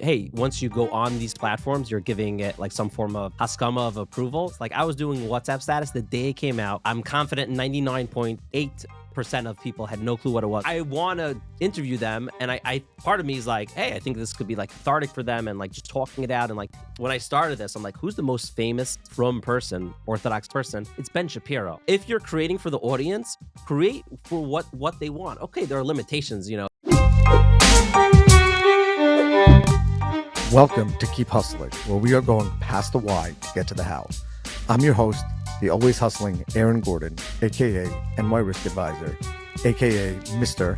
hey, once you go on these platforms, you're giving it like some form of haskama of approval. It's like I was doing WhatsApp status the day it came out. I'm confident 99.8% of people had no clue what it was. I want to interview them, and I part of me is like, hey, I think this could be like cathartic for them, and like just talking it out. And like when I started this, I'm like, who's the most famous frum person, Orthodox person? It's Ben Shapiro. If you're creating for the audience, create for what they want. Okay, there are limitations, Welcome to Keep Hustling, where we are going past the why to get to the how. I'm your host, the always hustling Aaron Gordon, aka NY Risk Advisor, aka Mr.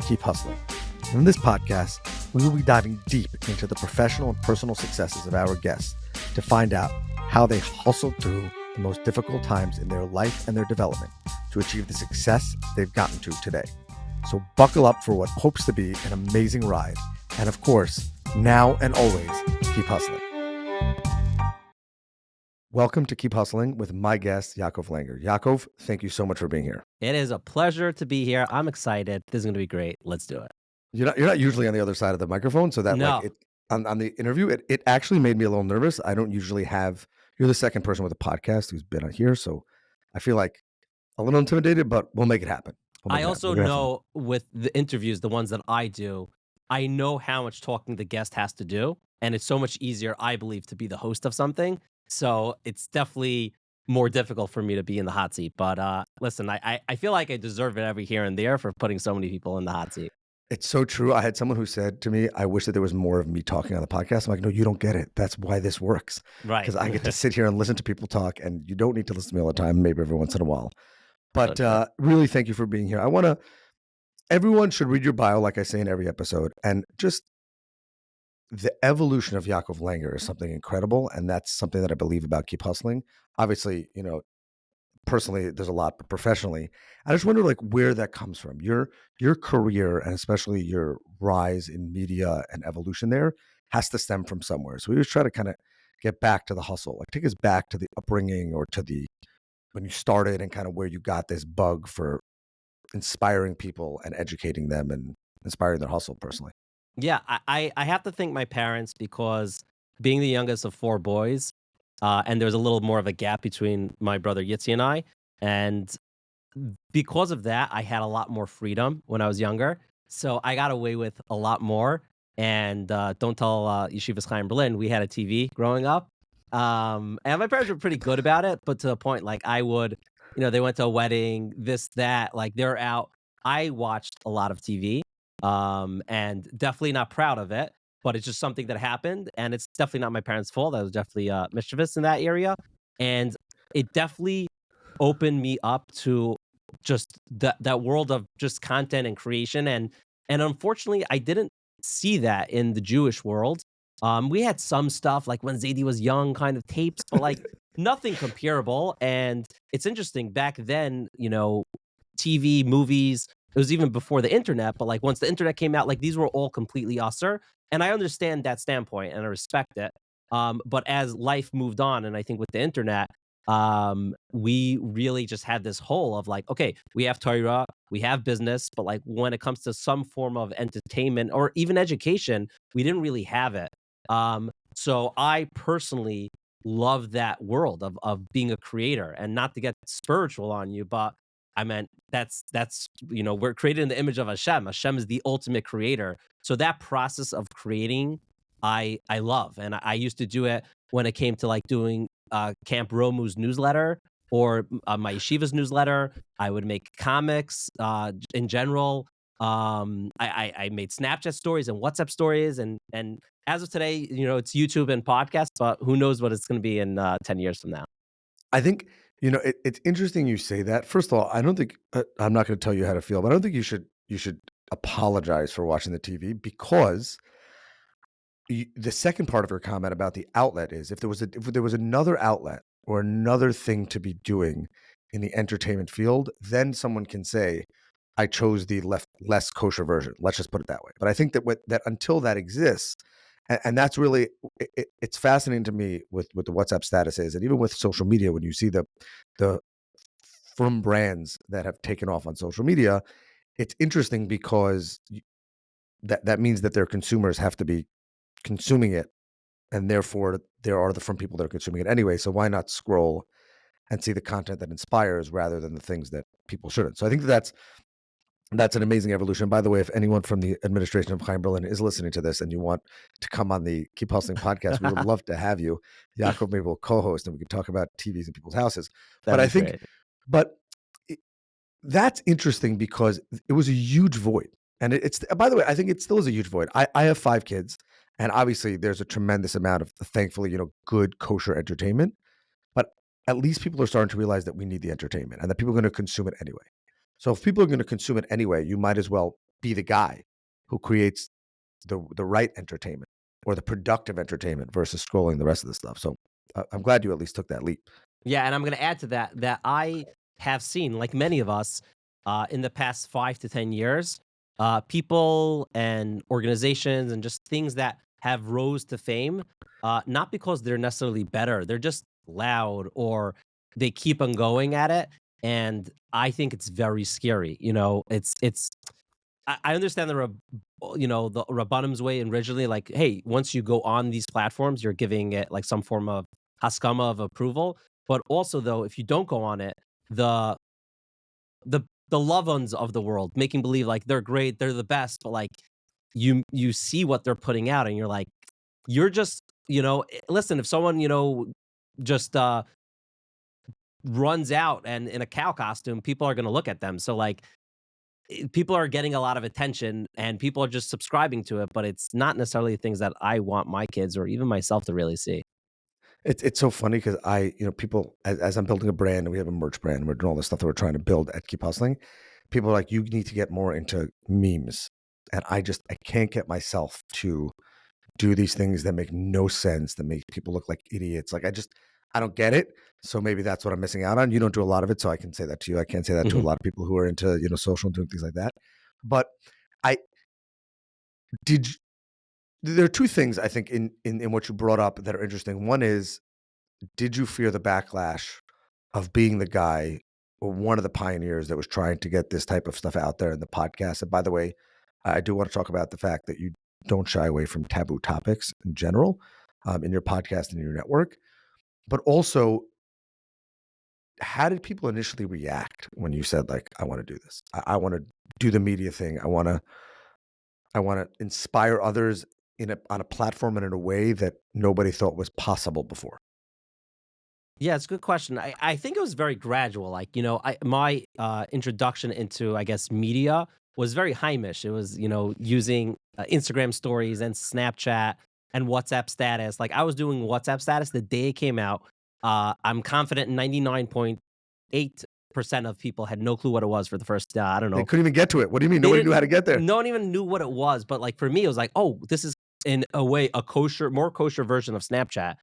Keep Hustling. In this podcast, we will be diving deep into the professional and personal successes of our guests to find out how they hustled through the most difficult times in their life and their development to achieve the success they've gotten to today. So buckle up for what hopes to be an amazing ride. And of course, now and always, keep hustling. Welcome to Keep Hustling with my guest, Yaakov Langer. Yaakov, thank you so much for being here. It is a pleasure to be here. I'm excited. This is going to be great. Let's do it. You're not usually on the other side of the microphone, so that No. on the interview, it actually made me a little nervous. I don't usually have, you're the second person with a podcast who's been on here, so I feel like a little intimidated, but we'll make it happen. I also know with the interviews, the ones that I do, I know how much talking the guest has to do. And it's so much easier, I believe, to be the host of something. So it's definitely more difficult for me to be in the hot seat. But listen, I feel like I deserve it every here and there for putting so many people in the hot seat. It's so true. I had someone who said to me, I wish that there was more of me talking on the podcast. I'm like, no, you don't get it. That's why this works. Right. Because I get to sit here and listen to people talk, and you don't need to listen to me all the time, maybe every once in a while. But really, thank you for being here. Everyone should read your bio, like I say in every episode, and just the evolution of Yaakov Langer is something incredible, and that's something that I believe about Keep Hustling. Obviously, personally, there's a lot, but professionally, I just wonder where that comes from. Your career, and especially your rise in media and evolution there, has to stem from somewhere. So we always try to kind of get back to the hustle, take us back to the upbringing or to the when you started and kind of where you got this bug for inspiring people and educating them and inspiring their hustle personally. Yeah, I have to thank my parents because being the youngest of four boys, and there's a little more of a gap between my brother Yitzi and I. And because of that, I had a lot more freedom when I was younger. So I got away with a lot more. And don't tell Yeshivas Chaim Berlin, we had a TV growing up. And my parents were pretty good about it, but to the point, I would, they went to a wedding, this, that, they're out. I watched a lot of TV, and definitely not proud of it, but it's just something that happened. And it's definitely not my parents' fault. I was definitely mischievous in that area. And it definitely opened me up to just that world of just content and creation. And unfortunately, I didn't see that in the Jewish world. We had some stuff like when Zadie was young, kind of tapes, but nothing comparable. And it's interesting back then, TV, movies, it was even before the internet, but once the internet came out, these were all completely usser. And I understand that standpoint and I respect it. But as life moved on, and I think with the internet, we really just had this hole of okay, we have Torah, we have business, but when it comes to some form of entertainment or even education, we didn't really have it. So I personally love that world of being a creator, and not to get spiritual on you, but I meant that's we're created in the image of Hashem. Hashem is the ultimate creator. So that process of creating, I love, and I used to do it when it came to doing Camp Romu's newsletter or my yeshiva's newsletter. I would make comics in general. I made Snapchat stories and WhatsApp stories, and as of today, it's YouTube and podcast, but who knows what it's going to be in 10 years from now. I think, it's interesting you say that. First of all, I don't think, I'm not going to tell you how to feel, but I don't think you should apologize for watching the TV, because the second part of your comment about the outlet is if there was another outlet or another thing to be doing in the entertainment field, then someone can say, I chose the less kosher version. Let's just put it that way. But I think that until that exists, and that's really, it's fascinating to me with the WhatsApp statuses, and even with social media, when you see the from brands that have taken off on social media, it's interesting because that means that their consumers have to be consuming it, and therefore there are from people that are consuming it anyway. So why not scroll and see the content that inspires rather than the things that people shouldn't? So I think that's an amazing evolution. By the way, if anyone from the administration of Chaim Berlin is listening to this and you want to come on the Keep Hustling podcast, we would love to have you. Yaakov maybe will co-host and we could talk about TVs in people's houses. But That'd I be think, great. but it, that's interesting because it was a huge void. And it's, by the way, I think it still is a huge void. I have 5 kids, and obviously there's a tremendous amount of, thankfully, good kosher entertainment. But at least people are starting to realize that we need the entertainment and that people are going to consume it anyway. So if people are going to consume it anyway, you might as well be the guy who creates the right entertainment or the productive entertainment versus scrolling the rest of the stuff. So I'm glad you at least took that leap. Yeah, and I'm going to add to that I have seen, like many of us, in the past 5 to 10 years, people and organizations and just things that have rose to fame, not because they're necessarily better, they're just loud or they keep on going at it. And I think it's very scary. I understand the Rabbanim's way originally, like, hey, once you go on these platforms, you're giving it like some form of haskama of approval. But also, though, if you don't go on it, the the loved ones of the world making believe like they're great, they're the best, but like you see what they're putting out, and you're like, you're just listen, if someone just runs out and in a cow costume, people are gonna look at them. So like people are getting a lot of attention and people are just subscribing to it, but it's not necessarily things that I want my kids or even myself to really see. It's so funny because people, as I'm building a brand and we have a merch brand, and we're doing all this stuff that we're trying to build at Keep Hustling. People are like, you need to get more into memes, and I can't get myself to do these things that make no sense, that make people look like idiots. Like I don't get it. So maybe that's what I'm missing out on. You don't do a lot of it, so I can say that to you. I can't say that to a Mhm. lot of people who are into social and doing things like that. But I did. There are 2 things I think in what you brought up that are interesting. One is, did you fear the backlash of being the guy or one of the pioneers that was trying to get this type of stuff out there in the podcast? And by the way, I do want to talk about the fact that you don't shy away from taboo topics in general, in your podcast and in your network. But also, how did people initially react when you said, like, I want to do this? I want to do the media thing. I want to inspire others on a platform and in a way that nobody thought was possible before. Yeah, it's a good question. I think it was very gradual. Like, my introduction into, I guess, media was very Heimish. It was, using Instagram stories and Snapchat and WhatsApp status. Like, I was doing WhatsApp status the day it came out. I'm confident 99.8% of people had no clue what it was for the first, I don't They know. couldn't even get to it. What do you mean? They Nobody knew didn't, how to get there. no one even knew what it was. But like for me, it was like, oh, this is in a way a more kosher version of Snapchat.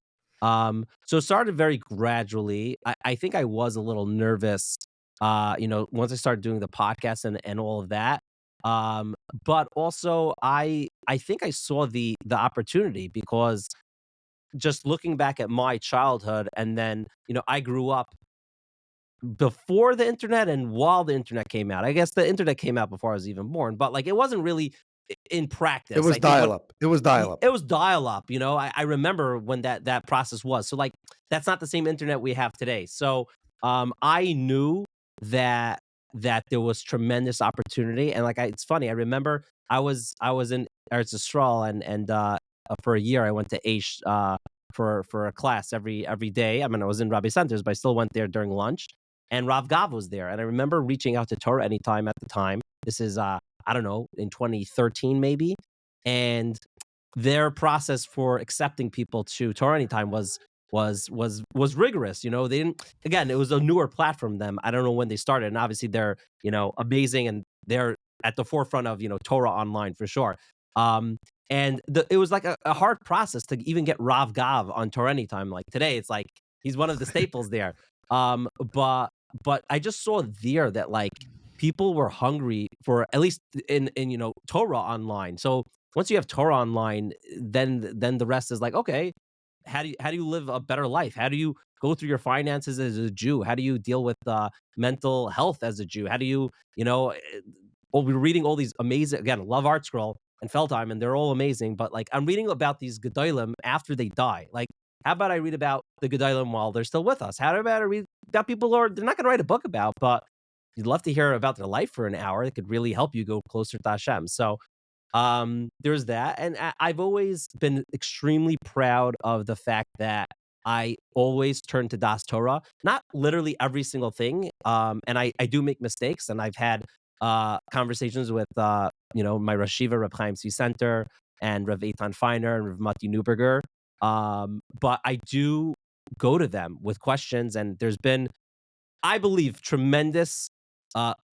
So it started very gradually. I think I was a little nervous, once I started doing the podcast and all of that. But also I think I saw the opportunity because just looking back at my childhood and then, I grew up before the internet and while the internet came out. I guess the internet came out before I was even born, but like it wasn't really in It practice. was I think dial up. It was dial up. it was dial up. I remember when that process was. So like that's not the same internet we have today. So I knew that there was tremendous opportunity, and like it's funny. I remember I was in Eretz Yisrael, and for a year I went to Aish for a class every day. I mean, I was in Rabbi Centers, but I still went there during lunch. And Rav Gav was there, and I remember reaching out to Torah Anytime at the time. This is I don't know, in 2013 maybe, and their process for accepting people to Torah Anytime was rigorous. They didn't. Again, it was a newer platform. Them, I don't know when they started, and obviously they're amazing, and they're at the forefront of Torah online for sure. And it was like a hard process to even get Rav Gav on Torah Anytime. Like today, it's like he's one of the staples there. But I just saw there that like people were hungry for at least in Torah online. So once you have Torah online, then the rest is like, okay, how do you live a better life? How do you go through your finances as a Jew? How do you deal with mental health as a Jew? How do you, well, we're reading all these amazing, again, love Art Scroll. and Feldheim, and they're all amazing. But like I'm reading about these Gedolim after they die. Like, how about I read about the Gedolim while they're still with us? How about I read about people who are they're not going to write a book about, but you'd love to hear about their life for an hour. It could really help you go closer to Hashem. So there's that, and I've always been extremely proud of the fact that I always turn to Das Torah, not literally every single thing, and I do make mistakes, and I've had, conversations with, my Rosh Yeshiva, Reb Chaim Tzvi Center, and Rev Eitan Feiner, and Rev Mati Newberger, but I do go to them with questions, and there's been, I believe, tremendous,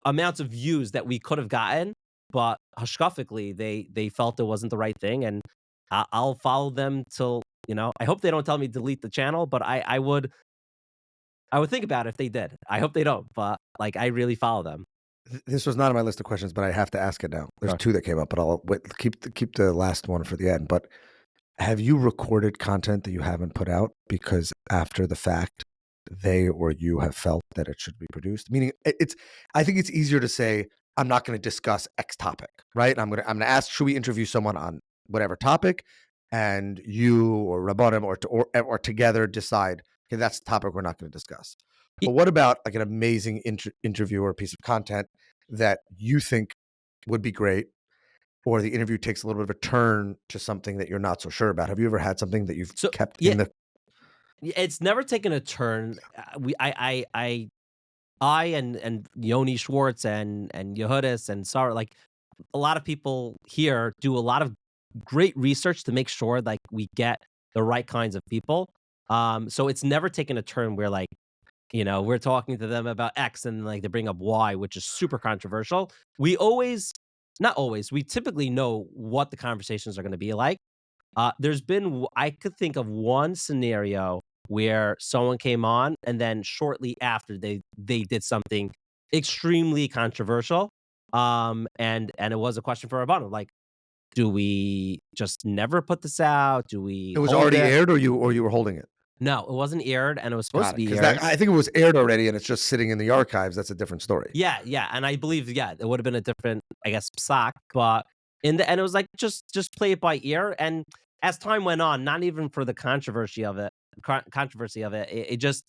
amounts of views that we could have gotten, but hashkafically, they felt it wasn't the right thing, and I'll follow them till, I hope they don't tell me delete the channel, but I would think about it if they did. I hope they don't, but, like, I really follow them. This was not on my list of questions, but I have to ask it now. There's Sure. two that came up, but I'll wait, keep the last one for the end. But have you recorded content that you haven't put out because after the fact they or you have felt that it should be produced? Meaning, I think it's easier to say I'm not going to discuss X topic, right? I'm gonna ask, should we interview someone on whatever topic, and you or Rabbanim or together decide, okay, that's the topic we're not going to discuss. Ye But what about like an amazing interview or piece of content that you think would be great, or the interview takes a little bit of a turn to something that you're not so sure about? Have you ever had something that you've So kept yeah, in the? it's never taken a turn. I and Yoni Schwartz and Yehudis and Sarah, like, a lot of people here do a lot of great research to make sure, like, we get the right kinds of people. So it's never taken a turn where, like, we're talking to them about X and, like, they bring up Y, which is super controversial. We always not always, we typically know what the conversations are gonna be like. There's been I could think of one scenario where someone came on, and then shortly after they did something extremely controversial, and it was a question for Rabbanan, like, do we just never put this out? Do we It was hold already it? aired, or you were holding it. No, it wasn't aired, and it was supposed to Got it. be Because aired. that I think it was aired already, and it's just sitting in the archives. That's a different story. Yeah, yeah, and I believe, yeah, it would have been a different, I guess, psak, but in the end, it was like, just play it by ear, and as time went on, not even for the controversy of it, it just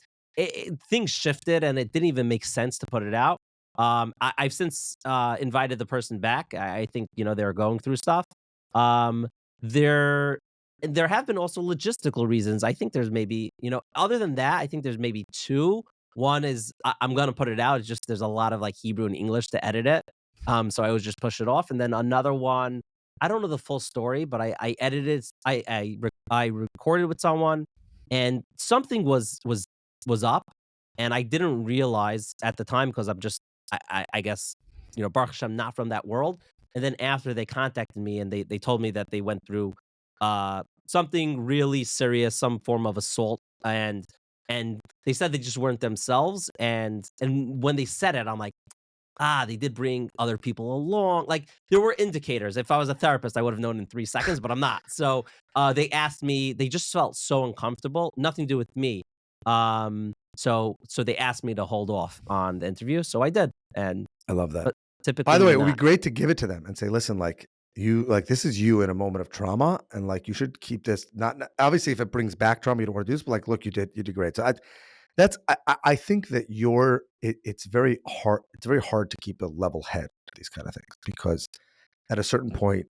things shifted, and it didn't even make sense to put it out. I've since, invited the person back. I think, they were going through stuff. Um, there there have been also logistical reasons. I think there's maybe, other than that, I think there's maybe 2. One is I'm gonna put it out, it's just there's a lot of, like, Hebrew and English to edit it, so I always just push it off, and then another one, I don't know the full story, but I edited I recorded with someone, and something was up, and I didn't realize at the time because 'cause I'm just I guess, Baruch Hashem, not from that world, and then after they contacted me and they told me that they went through, something really serious, some form of assault, and they said they just weren't themselves, and when they said it, I'm like, they did bring other people along. Like, there were indicators. If I was a therapist, I would have known in 3 seconds, but I'm not. So, they asked me, they just felt so uncomfortable, nothing to do with me. So they asked me to hold off on the interview, so I did, and I love that. but By the typically way, it would be not. great to give it to them and say, "Listen, like this is you in a moment of trauma, and like you should keep this. Not obviously, if it brings back trauma, you don't want to do this, but like, look, you did great." So I think that it's very hard. It's very hard to keep a level head to these kind of things because at a certain point,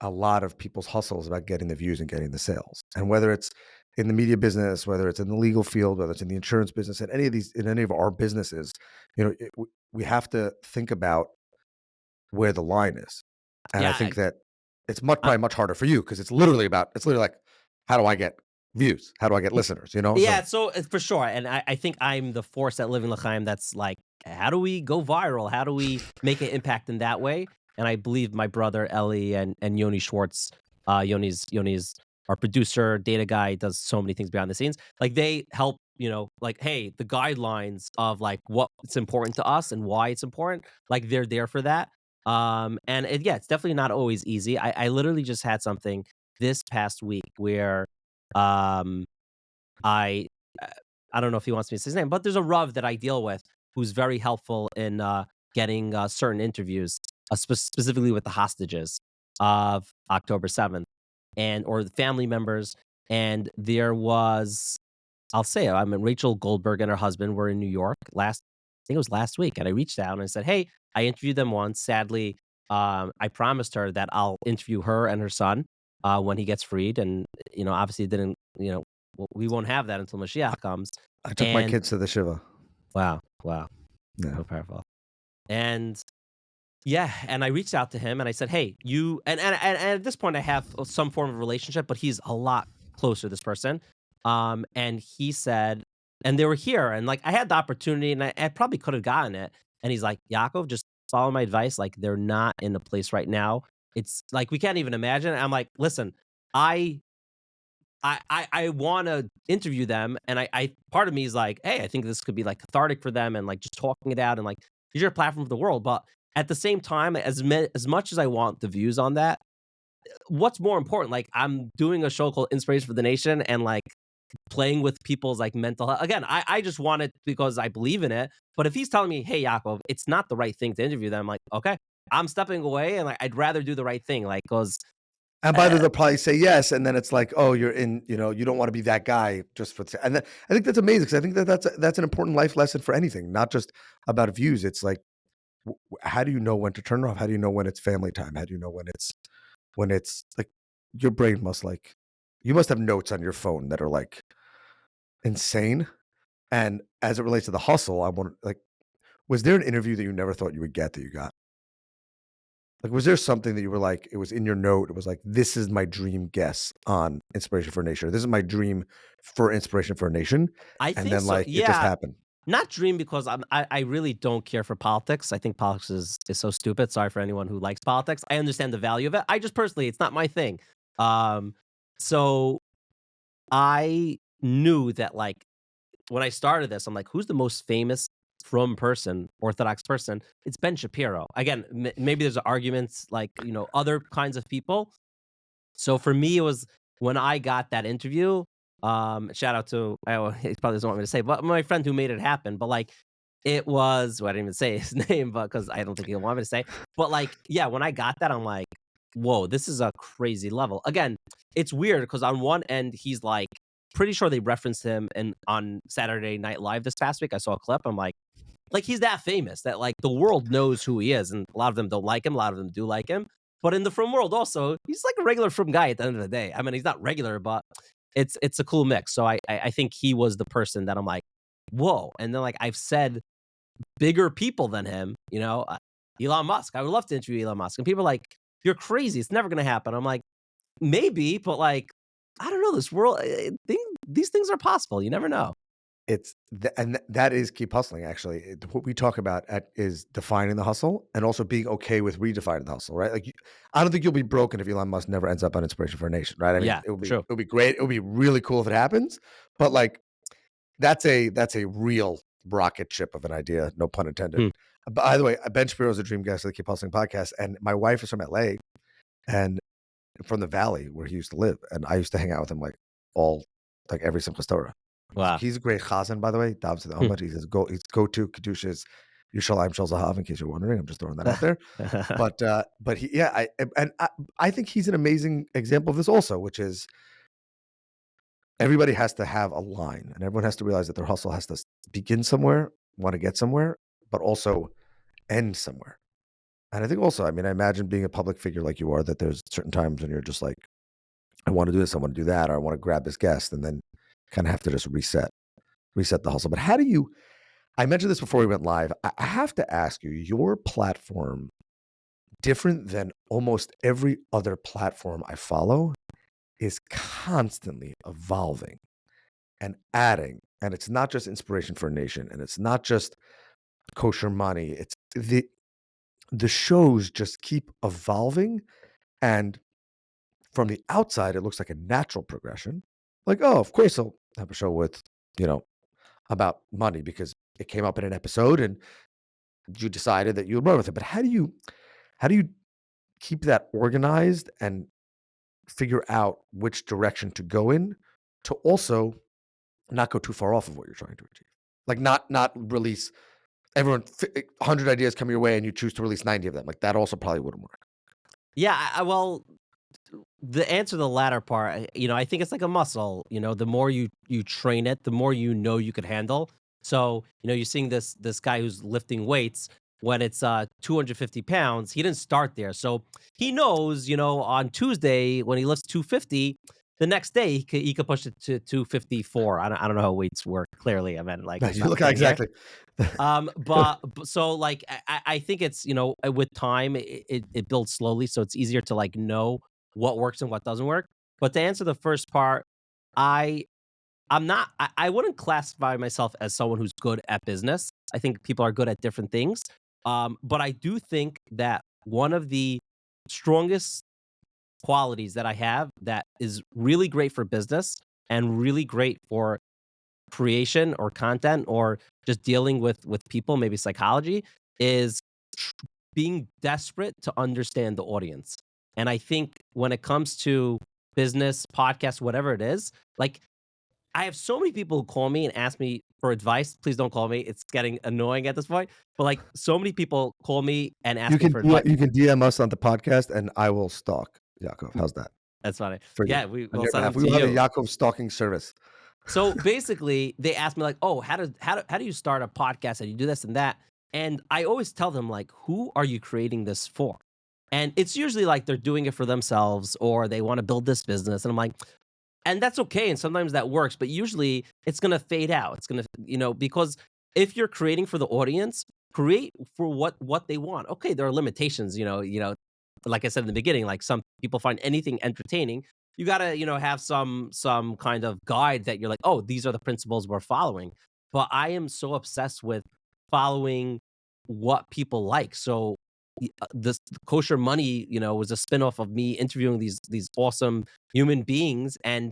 a lot of people's hustle is about getting the views and getting the sales, and whether it's in the media business, whether it's in the legal field, whether it's in the insurance business, in any of our businesses, we have to think about where the line is. And I Yeah, think that it's I probably much harder for you because it's literally like, how do I get views? How do I get listeners? yeah, So so, for sure, and I think I'm the force at Living L'chaim that's like, how do we go viral? How do we make an impact in that way? And I believe my brother Ellie and Yoni Schwartz, Yoni's our producer, data guy, does so many things behind the scenes. Like, they help, like, hey, the guidelines of, like, what's important to us and why it's important, like, they're there for that. And yeah, it's definitely not always easy. I literally just had something this past week where, um I uh, I don't know if he wants me to say his name, but there's a Rav that I deal with who's very helpful in, getting, certain interviews, specifically with the hostages. of October 7th, and or the family members, and there was I'll say it, I mean, Rachel Goldberg and her husband were in New York I think it was last week, and I reached out and I said, "Hey, I interviewed them once. Sadly, I promised her that I'll interview her and her son, when he gets freed, and, obviously it didn't, we won't have that until Mashiach comes." I took my And kids to the Shiva. wow, wow, Yeah. so powerful. And yeah, and I reached out to him and I said, "Hey, you," and at this point I have some form of relationship, but he's a lot closer, this person. And he said, and they were here, and like I had the opportunity, and I probably could have gotten it. And he's like, "Yaakov, just follow my advice. Like they're not in a place right now. It's like we can't even imagine." And I'm like, "Listen, I I want to interview them, and I part of me is like, hey, I think this could be like cathartic for them, and like just talking it out, and like use your platform for the world. But at the same time, as much as I want the views on that, what's more important? Like I'm doing a show called Inspiration for the Nation, and like playing with people's like mental health. Again, I just want it because I believe in it. But if he's telling me, hey, Yaakov, it's not the right thing to interview them, I'm like, okay, I'm stepping away, and like I'd rather do the right thing, like because. And by the way, they'll probably say yes, and then it's like, oh, you're in. You don't want to be that guy just for. And I think that's amazing because I think that's an important life lesson for anything, not just about views. It's like, how do you know when to turn it off? How do you know when it's family time? How do you know when it's like your brain must like you must have notes on your phone that are like insane. And as it relates to the hustle, I want like, was there an interview that you never thought you would get that you got? Like, was there something that you were like, it was in your note, it was like, "This is my dream guest on Inspiration for a Nation. Or this is my dream for Inspiration for a Nation," I and think then, so. like, it just Yeah, happened? not dream because I really don't care for politics. I think politics is so stupid. Sorry for anyone who likes politics. I understand the value of it. I just personally, it's not my thing. Um, so I knew that like when I started this, I'm like, who's the most famous from person, Orthodox person? It's Ben Shapiro. Again, maybe there's arguments like other kinds of people, so for me, it was when I got that interview. Shout out to he probably doesn't want me to say, but my friend who made it happen. But like, it was. Well, I didn't even say his name, but because I don't think he'll want me to say. But like, yeah, when I got that, I'm like, whoa, this is a crazy level. Again, it's weird because on one end, he's like, pretty sure they referenced him and on Saturday Night Live this past week. I saw a clip. I'm like he's that famous that like the world knows who he is, and a lot of them don't like him, a lot of them do like him. But in the Frum world, also, he's like a regular Frum guy at the end of the day. I mean, he's not regular, but it's a cool mix. So I think he was the person that I'm like, whoa. And then like I've said bigger people than him, Elon Musk. I would love to interview Elon Musk, and people are like, you're crazy. It's never gonna happen. I'm like, maybe, but like, I don't know. This world, these things are possible. You never know. That is keep hustling, actually. What we talk about is defining the hustle and also being okay with redefining the hustle, right? Like, I don't think you'll be broken if Elon Musk never ends up on Inspiration for a Nation, right? I mean, Yeah, true. it would be great. It would be really cool if it happens, but like, that's a real rocket ship of an idea, no pun intended. Hmm. By the way, Ben Shapiro is a dream guest of the Keep Hustling podcast, and my wife is from LA and from the Valley where he used to live, and I used to hang out with him like every Simchas Torah. Wow. He's a great chazan, by the way. Davs to the Omer. He's go-to kedusha is Yerushalayim Shel Zahav. In case you're wondering, I'm just throwing that out there. But he, yeah, I think he's an amazing example of this also, which is everybody has to have a line, and everyone has to realize that their hustle has to begin somewhere, want to get somewhere, but also end somewhere. And I think also, I mean, I imagine being a public figure like you are, that there's certain times when you're just like, I want to do this, I want to do that, or I want to grab this guest, and then kind of have to just reset the hustle. But how do you? I mentioned this before we went live. I have to ask you, your platform, different than almost every other platform I follow, is constantly evolving and adding. And it's not just Inspiration for a Nation, and it's not just Kosher Money. It's the shows just keep evolving, and from the outside, it looks like a natural progression. Like, oh, of course, I'll have a show with you know about money because it came up in an episode and you decided that you would run with it. But how do you keep that organized and figure out which direction to go in to also not go too far off of what you're trying to achieve? Like not release 100 ideas come your way and you choose to release 90 of them. Like that also probably wouldn't work. Yeah, well, the answer to the latter part, I think it's like a muscle. The more you train it, the more you could handle. So, you're seeing this guy who's lifting weights when it's 250 pounds. He didn't start there, so he knows. On Tuesday when he lifts 250, the next day he could push it to 254. I don't know how weights work. Clearly, I mean, like, it's You not look a thing here. exactly. But so, like, I think it's, with time it builds slowly, so it's easier to, like, know what works and what doesn't work. But to answer the first part, I I'm not I wouldn't classify myself as someone who's good at business. I think people are good at different things. But I do think that one of the strongest qualities that I have that is really great for business and really great for creation or content or just dealing with people, maybe psychology, is being desperate to understand the audience. And I think when it comes to business, podcast, whatever it is, like, I have so many people who call me and ask me for advice. Please don't call me. It's getting annoying at this point. But, like, so many people call me and ask me for advice. You can DM us on the podcast, and I will stalk Yaakov. How's that That's funny. for you? Yeah, we On will your send behalf, them we to will have a you. Yaakov stalking service. So basically, they ask me, like, "Oh, how do you start a podcast? How do you do this and that?" And I always tell them, like, "Who are you creating this for?" And it's usually like they're doing it for themselves or they want to build this business. And I'm like, and that's okay. And sometimes that works, but usually it's gonna fade out. It's gonna, because if you're creating for the audience, create for what they want. Okay, there are limitations. Like I said in the beginning, like, some people find anything entertaining. You gotta, have some kind of guide that you're like, oh, these are the principles we're following. But I am so obsessed with following what people like. So this kosher money, was a spinoff of me interviewing these awesome human beings, and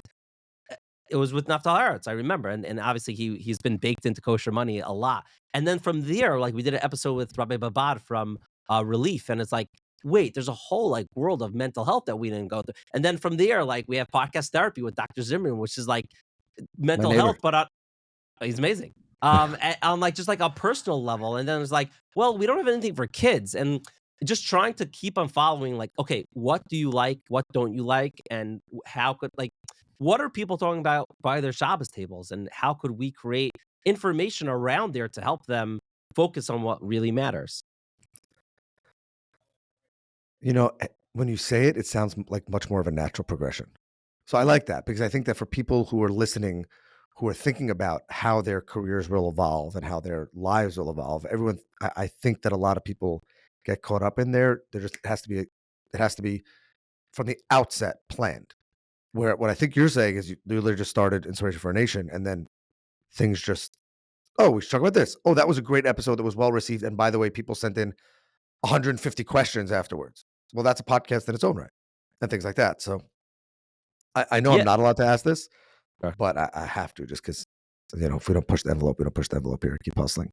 it was with Naftali Haaretz, I remember, and obviously he's been baked into kosher money a lot. And then from there, like, we did an episode with Rabbi Babad from Relief, and it's like, wait, there's a whole, like, world of mental health that we didn't go through. And then from there, like, we have podcast therapy with Dr. Zimmerman, which is like My mental neighbor. health, but he's amazing. On, like, just like a personal level. And then it's like, well, we don't have anything for kids, and just trying to keep on following, like, okay, what do you like? What don't you like? And how could, like, what are people talking about by their Shabbos tables? And how could we create information around there to help them focus on what really matters? When you say it, it sounds like much more of a natural progression. So I like that because I think that for people who are listening, who are thinking about how their careers will evolve and how their lives will evolve, I think that a lot of people get caught up in there. There just it has to be from the outset planned. Where what I think you're saying is you literally just started Inspiration for a Nation, and then things just, oh, we should talk about this. Oh, that was a great episode that was well received. And by the way, people sent in 150 questions afterwards. Well, that's a podcast in its own right, and things like that. So I know I'm Yeah. not allowed to ask this, Okay. but I have to just because, if we don't push the envelope, we don't push the envelope here. Keep hustling.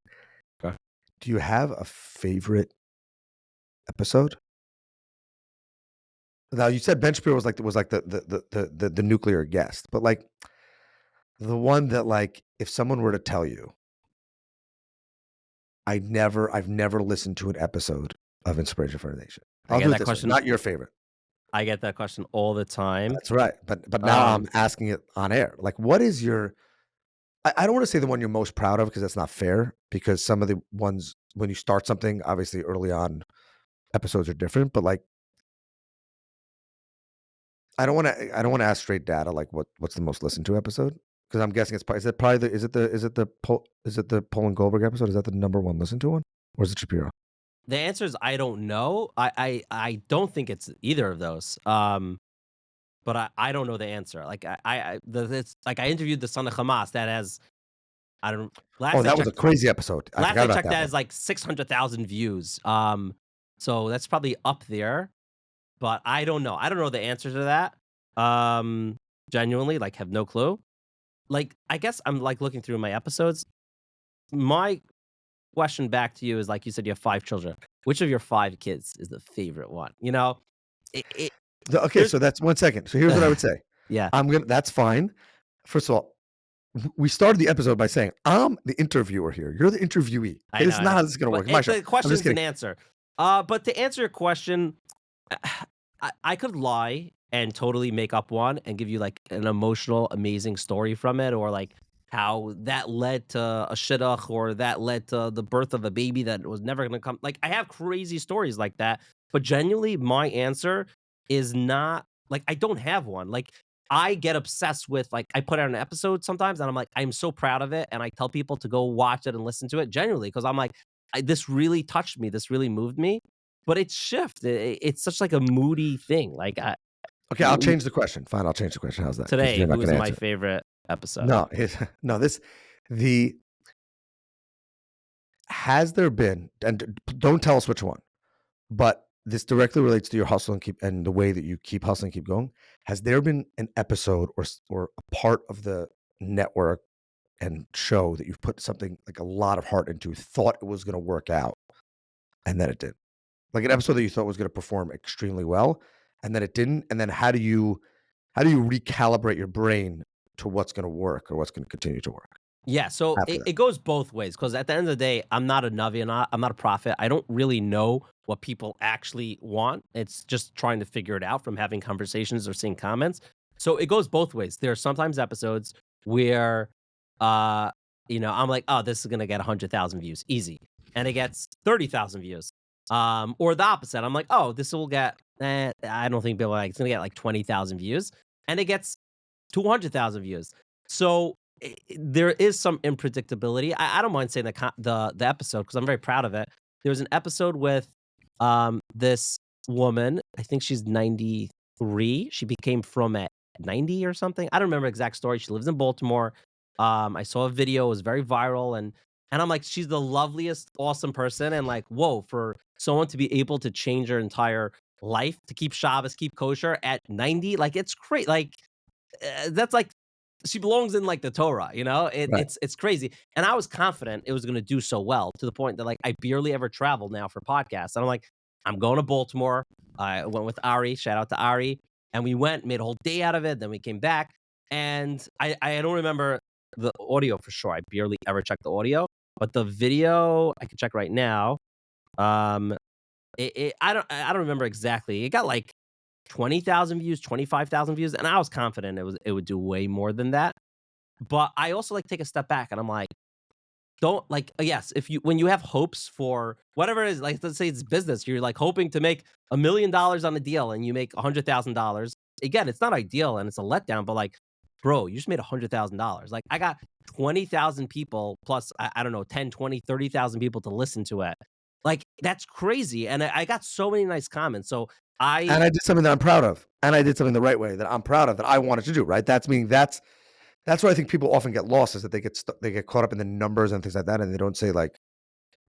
Okay. Do you have a favorite episode? Now you said Ben Shapiro was like the nuclear guest, but like the one that, like, if someone were to tell you, I've never listened to an episode of Inspiration for a Nation. I I'll get do it that this way. question. Not your favorite. I get that question all the time. That's right. But now I'm Um, asking it on air. Like, what is your? I don't want to say the one you're most proud of because that's not fair. Because some of the ones when you start something, obviously early on, episodes are different. But like, I don't want to ask straight data like what's the most listened to episode because I'm guessing it's probably is it the Poland Goldberg episode? Is that the number one listened to one, or is it Shapiro? the answer is I don't know. I don't think it's either of those. But I don't know the answer. Like, it's like I interviewed the son of Hamas that has, I don't, Oh, last I that was a checked crazy episode. I last forgot I about checked, that that one. has like 600,000 views. So that's probably up there, but I don't know. I don't know the answer to that. Genuinely, like, have no clue. Like, I guess I'm, like, looking through my episodes. My question back to you is, like you said, you have 5 children. Which of your 5 kids is the favorite one? It Okay, there's so that's 1 second. So here's what I would say. yeah, That's fine. First of all, we started the episode by saying I'm the interviewer here. You're the interviewee. I Okay, this know, is I know. not how this is going to work. But It's my show. the I'm just question's an kidding. answer. But to answer your question, I could lie and totally make up one and give you, like, an emotional, amazing story from it, or, like, how that led to a shidduch, or that led to the birth of a baby that was never gonna come. Like, I have crazy stories like that, but genuinely, my answer is not like, I don't have one. Like, I get obsessed with, like, I put out an episode sometimes, and I'm like, I'm so proud of it, and I tell people to go watch it and listen to it genuinely, because 'cause I'm like, "This really touched me, this really moved me." But it's shift. It's such like a moody thing. Like Okay, I'll change the question. Fine, I'll change the question. How's that? Because today, you're not who going is to my answer it. favorite episode? No, no. The has there been, and don't tell us which one, but this directly relates to your hustle and keep and the way that you keep hustling, keep going. Has there been an episode or a part of the network and show that you've put something like a lot of heart into, thought it was going to work out, and then it did? Like an episode that you thought was going to perform extremely well, and then it didn't. And then how do you recalibrate your brain to what's going to work or what's going to continue to work Yeah, so after that? it goes both ways, because at the end of the day, I'm not a Navi, and I'm not a prophet. I don't really know what people actually want. It's just trying to figure it out from having conversations or seeing comments. So it goes both ways. There are sometimes episodes where, uh, I'm like, oh, this is gonna get 100,000 views, easy, and it gets 30,000 views. Or the opposite. I'm like, oh, this will get. I don't think people like it's gonna get like 20,000 views, and it gets 200,000 views. So there is some unpredictability. I don't mind saying the episode, because I'm very proud of it. There was an episode with this woman. I think she's 93. She became from at 90 or something. I don't remember the exact story. She lives in Baltimore. I saw a video. It was very viral, and I'm like, she's the loveliest, awesome person. And like, whoa, for someone to be able to change her entire life to keep Shabbos, keep kosher at 90, like it's great. Like that's like she belongs in like the Torah, you know? Right. It's crazy. And I was confident it was gonna do so well, to the point that like I barely ever travel now for podcasts. And I'm like, I'm going to Baltimore. I went with Ari, shout out to Ari. And we went, made a whole day out of it. Then we came back. And I don't remember the audio for sure. I barely ever check the audio. But the video, I can check right now. Um I don't remember exactly. It got like 20,000 views, 25,000 views, and I was confident it would do way more than that. But I also like take a step back, and I'm like, don't like yes, if you when you have hopes for whatever it is, like let's say it's business, you're like hoping to make $1 million on a deal and you make $100,000. Again, it's not ideal and it's a letdown, but like, bro, you just made $100,000. Like I got 20,000 people plus I don't know, 10, 20, 30,000 people to listen to it. Like that's crazy. And I got so many nice comments. So I And I did something that I'm proud of, and I did something the right way that I'm proud of that I wanted to do. Right. That's where I think people often get lost, is that they get caught up in the numbers and things like that, and they don't say like,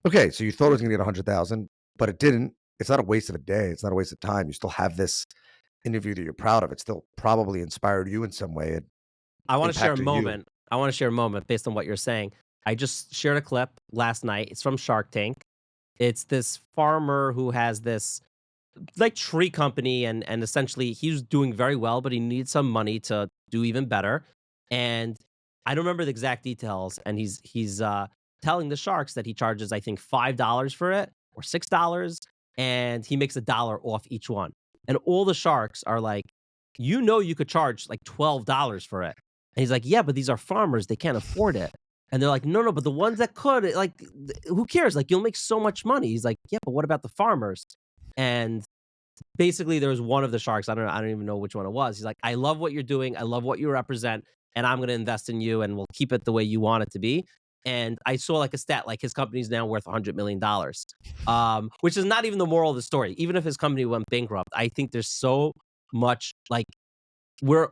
okay, so you thought it was going to get 100,000, but it didn't. It's not a waste of a day. It's not a waste of time. You still have this interview that you're proud of. It still probably inspired you in some way. It I wanna share a impacted you. moment. I wanna share a moment based on what you're saying. I just shared a clip last night. It's from Shark Tank. It's this farmer who has this, like, tree company, and essentially he's doing very well, but he needs some money to do even better, and I don't remember the exact details, and he's telling the sharks that he charges, I think, $5 for it or $6, and he makes $1 off each one, and all the sharks are like, you could charge, like, $12 for it," and he's like, "Yeah, but these are farmers, they can't afford it," and they're like, "No, no, but the ones that could, like, who cares? Like, you'll make so much money." He's like, "Yeah, but what about the farmers?" And basically there was one of the sharks, I don't even know which one it was. He's like, "I love what you're doing. I love what you represent, and I'm gonna invest in you, and we'll keep it the way you want it to be." And I saw like a stat, like his company's now worth $100 million, which is not even the moral of the story. Even if his company went bankrupt, I think there's so much like we're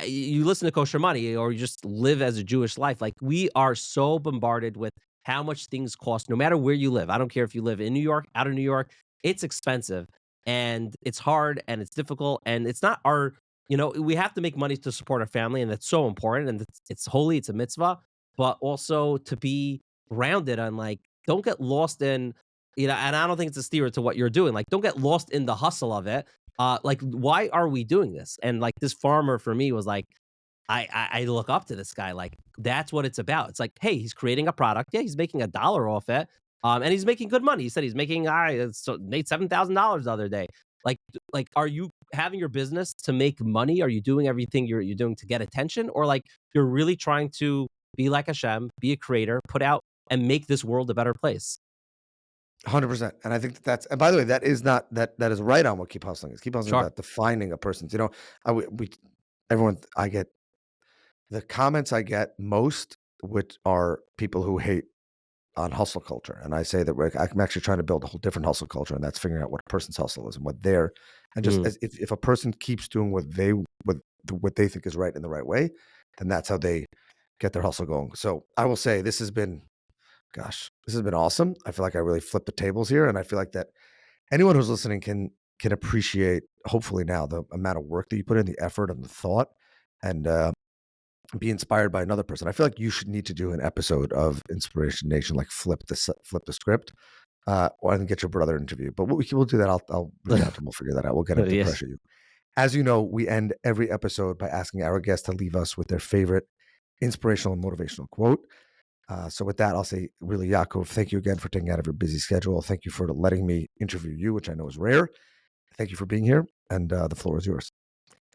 you listen to Kosher Money or you just live as a Jewish life, like we are so bombarded with how much things cost, no matter where you live. I don't care if you live in New York, out of New York, it's expensive and it's hard and it's difficult and it's not our, we have to make money to support our family and that's so important and it's holy, it's a mitzvah, but also to be grounded on like, don't get lost in, and I don't think it's a steer to what you're doing. Like, don't get lost in the hustle of it, like, why are we doing this? And like this farmer for me was like, I look up to this guy. Like that's what it's about. It's like, hey, he's creating a product. Yeah, he's making $1 off it. And he's making good money. He said he's making I so made $7,000 the other day. Like, are you having your business to make money? Are you doing everything you're doing to get attention? Or like you're really trying to be like Hashem, be a creator, put out and make this world a better place? 100%. And I think that's, and by the way, that is not, that is right on what Keep Hustling is. Keep Hustling is Sure. about defining a person's, everyone, I get the comments I get most, which are people who hate on hustle culture. And I say that I'm actually trying to build a whole different hustle culture, and that's figuring out what a person's hustle is and what they're, and just Mm. as if a person keeps doing what they think is right in the right way, then that's how they get their hustle going. So I will say this has been, gosh, this has been awesome. I feel like I really flipped the tables here, and I feel like that anyone who's listening can appreciate, hopefully now, the amount of work that you put in, the effort and the thought, and be inspired by another person. I feel like you should need to do an episode of Inspiration Nation, like flip the script, or then get your brother interviewed. But we'll do that. I'll reach out to him. We'll figure that out. We'll get him to Yes. pressure you. As you know, we end every episode by asking our guests to leave us with their favorite inspirational and motivational quote. So with that, I'll say, really, Yaakov, thank you again for taking out of your busy schedule. Thank you for letting me interview you, which I know is rare. Thank you for being here, and the floor is yours.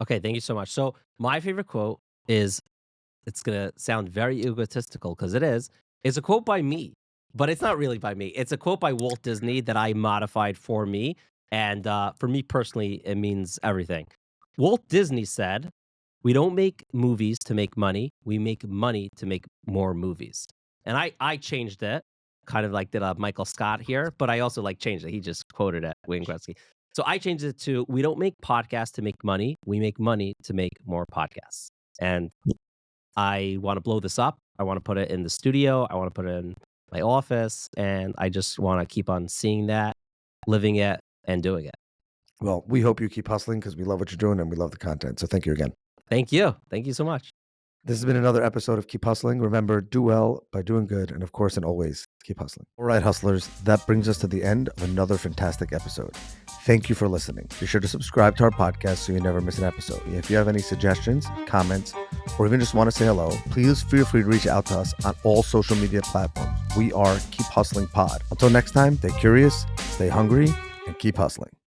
Okay, thank you so much. So my favorite quote is, it's gonna sound very egotistical because it is. It's a quote by me, but it's not really by me. It's a quote by Walt Disney that I modified for me, and for me personally, it means everything. Walt Disney said, "We don't make movies to make money. We make money to make more movies." And I changed it, kind of like did Michael Scott here, but I also like changed it. He just quoted it, Wayne Gretzky. So I changed it to, "We don't make podcasts to make money. We make money to make more podcasts." And I want to blow this up. I want to put it in the studio. I want to put it in my office. And I just want to keep on seeing that, living it, and doing it. Well, we hope you keep hustling because we love what you're doing and we love the content. So thank you again. Thank you. Thank you so much. This has been another episode of Keep Hustling. Remember, do well by doing good. And of course, and always, keep hustling. All right, hustlers, that brings us to the end of another fantastic episode. Thank you for listening. Be sure to subscribe to our podcast so you never miss an episode. If you have any suggestions, comments, or even just want to say hello, please feel free to reach out to us on all social media platforms. We are Keep Hustling Pod. Until next time, stay curious, stay hungry, and keep hustling.